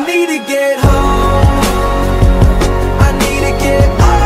need to get home. I need to get home.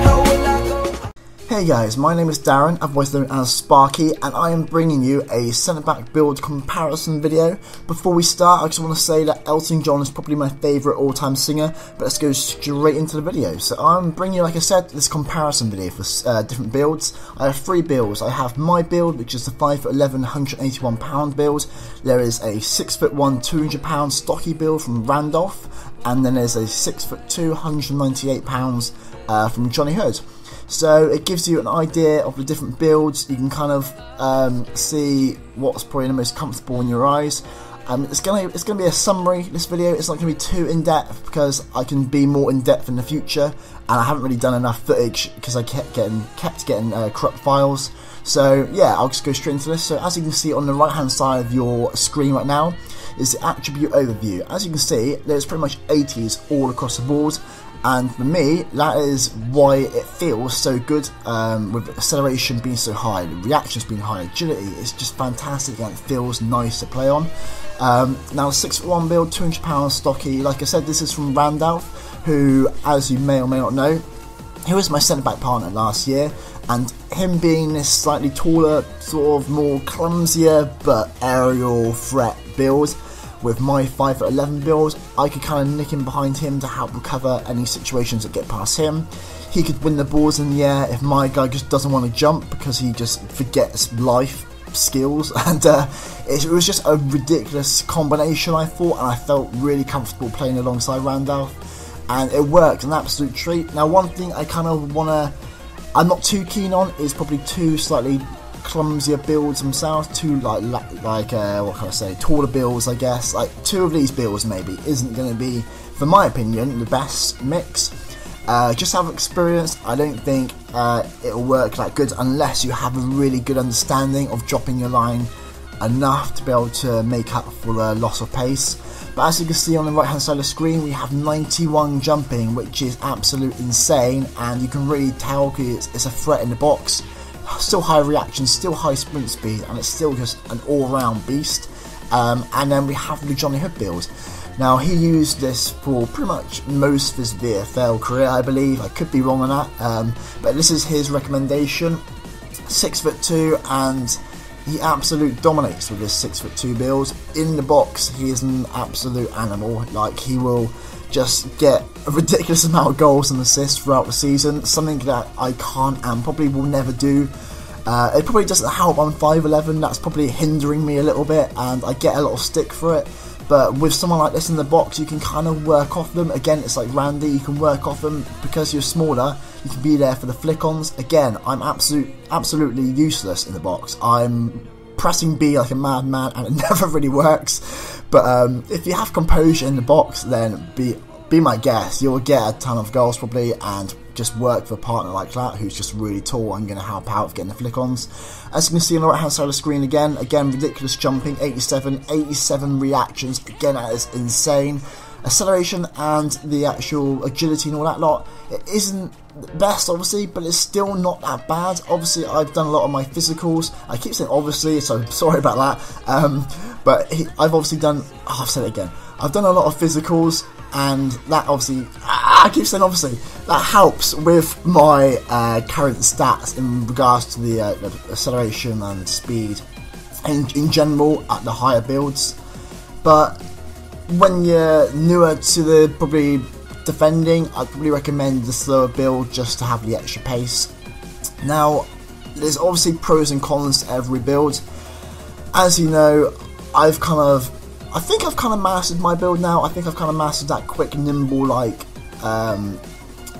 How will I go? Hey guys, my name is Darren, otherwise known as Sparky, and I am bringing you a centre-back build comparison video. Before we start, I just want to say that Elton John is probably my favourite all-time singer, but let's go straight into the video. So I'm bringing you, like I said, this comparison video for different builds. I have 3 builds. I have my build, which is the 5'11", £181 build. There is a 6'1", £200 stocky build from Randolph, and then there's a 6'2", £198 from Johnny Hood. So it gives you an idea of the different builds. You can kind of see what's probably the most comfortable in your eyes. It's gonna be a summary, this video. It's not gonna be too in depth because I can be more in depth in the future, and I haven't really done enough footage because I kept getting corrupt files. So yeah, I'll just go straight into this. So as you can see on the right hand side of your screen right now is the attribute overview. As you can see, there's pretty much 80s all across the board. And for me, that is why it feels so good, with acceleration being so high, the reactions being high, agility is just fantastic and it feels nice to play on. Now 6'1" build, £200 stocky, like I said, this is from Randolph, who, as you may or may not know, he was my centre-back partner last year, and him being this slightly taller, sort of more clumsier but aerial threat build, with my 5'11" build, I could kind of nick in behind him to help recover any situations that get past him. He could win the balls in the air if my guy just doesn't want to jump because he just forgets life skills, and it was just a ridiculous combination, I thought, and I felt really comfortable playing alongside Randolph, and it worked, an absolute treat. Now one thing I kind of I'm not too keen on is probably 2 slightly clumsier builds themselves, 2 what can I say, taller builds, I guess. Like 2 of these builds maybe isn't going to be, for my opinion, the best mix. Just out of experience, I don't think it'll work that good unless you have a really good understanding of dropping your line enough to be able to make up for the loss of pace. But as you can see on the right hand side of the screen, we have 91 jumping, which is absolute insane, and you can really tell it's a threat in the box. Still high reaction, still high sprint speed, and it's still just an all-round beast. And then we have the Johnny Hood build. Now he used this for pretty much most of his VFL career, I believe. I could be wrong on that, but this is his recommendation. 6'2", and he absolutely dominates with this 6'2" build. In the box, he is an absolute animal. Like, he will just get a ridiculous amount of goals and assists throughout the season, something that I can't and probably will never do. It probably doesn't help I'm 5'11", that's probably hindering me a little bit, and I get a lot of stick for it. But with someone like this in the box, you can kind of work off them. Again, it's like Randy, you can work off them because you're smaller. You can be there for the flick-ons. Again, I'm absolutely useless in the box. I'm pressing B like a madman, and it never really works. But if you have composure in the box, then be my guest. You'll get a ton of goals probably, and just work for a partner like that who's just really tall and going to help out with getting the flick-ons. As you can see on the right hand side of the screen, again ridiculous jumping, 87 reactions. Again, that is insane. Acceleration and the actual agility and all that lot, it isn't the best obviously, but it's still not that bad. Obviously I've done a lot of my physicals, I keep saying obviously, so sorry about that, but I've obviously done, I've said it again, I've done a lot of physicals, and that obviously, I keep saying obviously, that helps with my current stats in regards to the acceleration and speed in general at the higher builds. But when you're newer to the probably defending, I'd probably recommend the slower build just to have the extra pace. Now, there's obviously pros and cons to every build. As you know, I think I've kind of mastered my build now. I think I've kind of mastered that quick, nimble, like,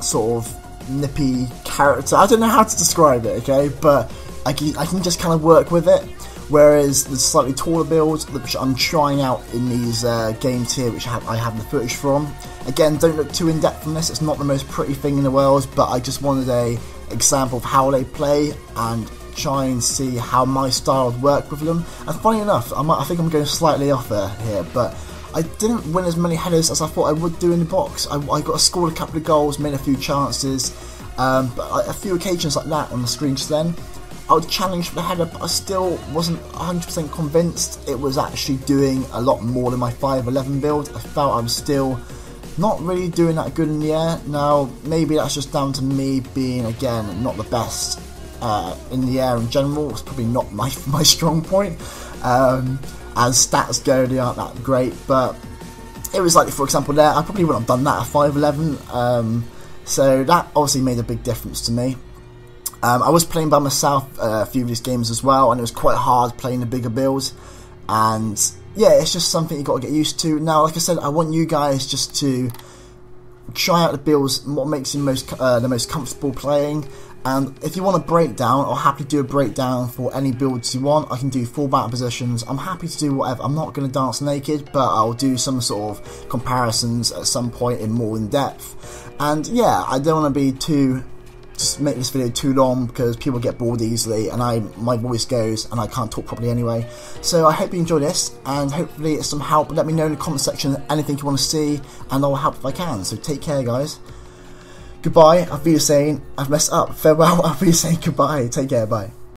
sort of nippy character. I don't know how to describe it, okay? But I can just kind of work with it. Whereas the slightly taller builds, which I'm trying out in these games here, which I have the footage from. Again, don't look too in depth from this. It's not the most pretty thing in the world, but I just wanted a example of how they play and try and see how my style would work with them. And funny enough, I think I'm going slightly off here, but I didn't win as many headers as I thought I would do in the box. I got scored a couple of goals, made a few chances, but a few occasions like that on the screen just then. I was challenged for the header, but I still wasn't 100% convinced it was actually doing a lot more than my 5'11 build. I felt I was still not really doing that good in the air. Now, maybe that's just down to me being, again, not the best in the air in general. It's probably not my strong point. As stats go, they aren't that great, but it was like, for example, there, I probably wouldn't have done that at 5'11, so that obviously made a big difference to me. I was playing by myself a few of these games as well, and it was quite hard playing the bigger builds, and yeah, it's just something you've got to get used to. Now, like I said, I want you guys just to try out the builds, what makes you the most comfortable playing. And if you want a breakdown, I'll happily do a breakdown for any builds you want. I can do full back positions. I'm happy to do whatever. I'm not going to dance naked, but I'll do some sort of comparisons at some point in more in depth. And yeah, I don't want to be just make this video too long because people get bored easily, and my voice goes and I can't talk properly anyway. So I hope you enjoy this, and hopefully it's some help. Let me know in the comment section anything you want to see, and I'll help if I can. So take care, guys. Goodbye. I've been saying I've messed up. Farewell. I've been saying goodbye. Take care. Bye.